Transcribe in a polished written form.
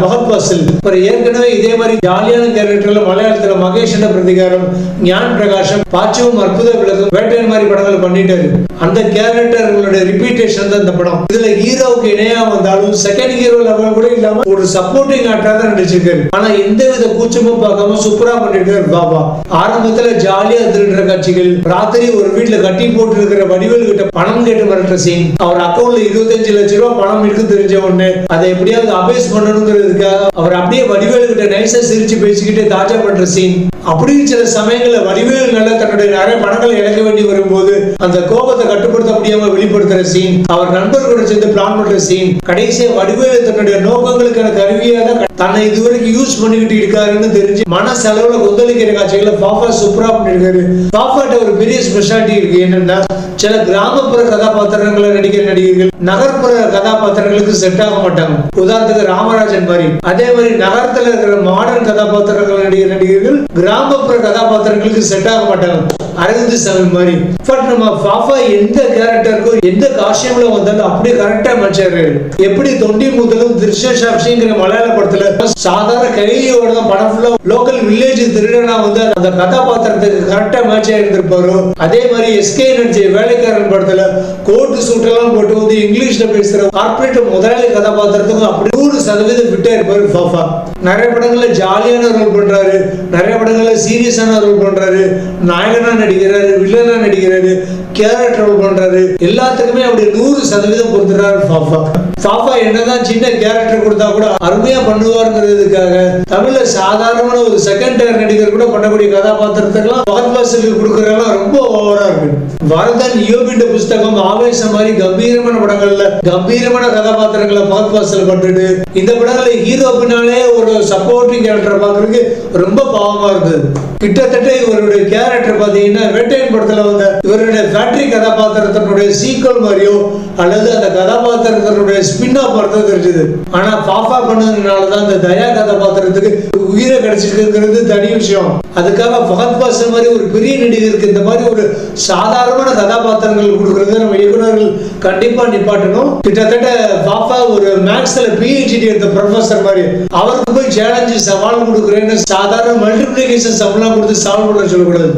பகத் பாசில் ஏற்கனவே இதே மாதிரி ஜாலியான கேரக்டர்ல மலையாளத்துல மகேஷ் பிரதிகாரம், ஞான் பிரகாஷம், பாச்சுவும் அற்புத விளக்கம், வேட்டையன் மாதிரி படங்கள் பண்ணிட்டாரு. அந்த கேரக்டர்களுடைய ரிப்பீட்டேஷன் தான் இந்த படம். இதுல ஹீரோவுக்கு இணையா வந்தாலும் செகண்ட் ஹீரோ லெவல் கூட இல்லாம ஒரு சப்போர்ட்டிங் ஆக்டரா தான் நடிச்சிருக்காரு. ஆனா எந்த வித கூச்சமும் பார்க்காம சூப்பரா பண்ணிருக்காரு பாபா. ஆரம்பத்துல ஜாலியா திருடுற காட்சிகள், ராத்திரி ஒரு வீட்டுல கட்டி போட்டு இருக்கிற வடிவேலு கிட்ட பணம் கேட்டு மிரட்டுற சீன், அவர் அக்கௌண்ட்ல 25 லட்சம் ரூபாய் பணம் இருக்கு தெரிஞ்ச உடனே அதை எப்படியாவது அபேஸ் பண்ணணுங்கிறதுக்காக அவர் அப்படியே வடிவேலு கிட்ட நைசா சிரிச்சு பேசிக்கிட்டு தாஜா பண்ற சீன். அப்படின்னு சில சமயங்கள்ல வடிவேலு நல்ல தன்னுடைய நிறைய பணங்களை இழக்க வேண்டி வரும்போது அந்த கோபத்தை கட்டுப்படுத்த முடியாம வெளிப்படுத்துற சீன், அவர் நண்பர்களுடன் சேர்ந்து பிளான் பண்ற சீன், கடைசியா வடிவேலு தன்னுடைய நோக்கங்களுக்கான கருவியாக தன்னை இதுவரைக்கும் யூஸ் பண்ணிக்கிட்டு இருக்காருன்னு தெரிஞ்சு மன செலவுல கொந்தளிக்கிற காட்சிகளை பாப்பா சூப்பரா பண்ணிருக்காரு. பாப்பாட்ட ஒரு பெரிய ஸ்பெஷாலிட்டி இருக்கு. என்னன்னா, சில கிராமப்புற கதாபாத்திரங்களை நடிக்கிற நடிகர்கள் நகர்ப்புற கதாபாத்திரங்களுக்கு செட் ஆக மாட்டாங்க. உதாரணத்துக்கு ராமராஜன் மாதிரி. அதே மாதிரி நகரத்துல இருக்கிற மாடர்ன் கதாபாத்திரங்கள் நடிக்கிற நடிகர்கள் கிராமப்புற கதாபாத்திரங்களுக்கு செட் ஆக மாட்டாங்க. அரவிந்த் சாமி மாதிரி. பட் நம்ம பாப்பா எந்த கேரக்டருக்கும் எந்த காஸ்டியூம்ல வந்தாலும் அப்படியே கரெக்டா மேட்சாரு. எப்படி தொண்டி முதலும் திருஷாட்சிங்கிற மலையாள படத்துல சாதாரண கைலியோட படம் ஃபுல்லா லோக்கல் வில்லேஜ் திருடனா வந்து அந்த கதாபாத்திரத்துக்கு கரெக்டா மேட்ச் ஆயிருந்திருப்பாரோ, அதே மாதிரி எஸ்கே நடிச்ச வேலைக்காரன் படத்துல கோட்டு சூட் எல்லாம் போட்டு வந்து இங்கிலீஷ்ல பேசுற கார்பரேட் முதலாளி கதாபாத்திரத்துக்கும் அப்படி 100% ஃபிட்டா இருப்பாரு பாப்பா. நிறைய படங்கள்ல ஜாலியான ரோல் பண்றாரு, நிறைய படங்கள்ல சீரியஸான ரோல் பண்றாரு, நாயகனா நடிக்கிறாரு, வில்லனா நடிக்கிறாரு, கேரக்டர் ரோல் பண்றாரு. எல்லாத்துக்குமே அப்படி 100% பொறுத்துறாரு பாப்பா. பாப்பா என்னதான் சின்ன கேரக்டர் கொடுத்தா கூட அருமையா பண்ணுவாருங்கிறதுக்காக தமிழ்ல சாதாரணமான ஒரு செகண்ட் டயர் நடிகர் கூட பண்ணக்கூடிய கதாபாத்திரத்துக்கெல்லாம் பகத் பாசிலுக்கு கொடுக்கறதெல்லாம் ரொம்ப ஓவரா இருக்கு. வரதன் யோபிண்ட புஸ்தகம், ஆவேசம் மாதிரி கம்பீரமான படங்கள்ல கம்பீரமான கதாபாத்திரங்களை பகத் பாசில் பண்ணிட்டு இந்த படங்களை ஹீரோ பின்னாலே ஒரு சப்போர்ட்டிங் கேரக்டர் பாக்குறதுக்கு ரொம்ப பாவமா இருந்தது. கிட்டத்தட்ட இவருடைய கேரக்டர் பாத்தீங்கன்னா வேட்டையன் படத்துல வந்த இவருடைய ஃபேக்டரி கதாபாத்திரத்தினுடைய சீக்வல் மாதிரியோ அல்லது அந்த கதாபாத்திரத்தினுடைய ஸ்பின் ஆஃப் படத்தை தெரிஞ்சது. ஆனா பாப்பா பண்ணதுனாலதான் அந்த தயா கதாபாத்திரத்துக்கு உயிரை கிடைச்சிருக்குங்கிறது தனி விஷயம். அதுக்காக பகத் பாசில் மாதிரி ஒரு பெரிய நடிகருக்கு இந்த மாதிரி ஒரு சாதாரணமான கதாபாத்திரங்கள் கொடுக்கறத நம்ம இயக்குநர்கள் கண்டிப்பா நிப்பாட்டணும். கிட்டத்தட்ட பாப்பா ஒரு மேக்ஸ்ல PhD எடுத்த ப்ரொஃபசர் மாதிரி அவருக்கு போய் சேலஞ்சு சவால் கொடுக்குறேன்னு சாதாரண மல்டிபிளிகேஷன் சம்பளம் கொடுத்து சால்வ் பண்ண சொல்லக்கூடாது.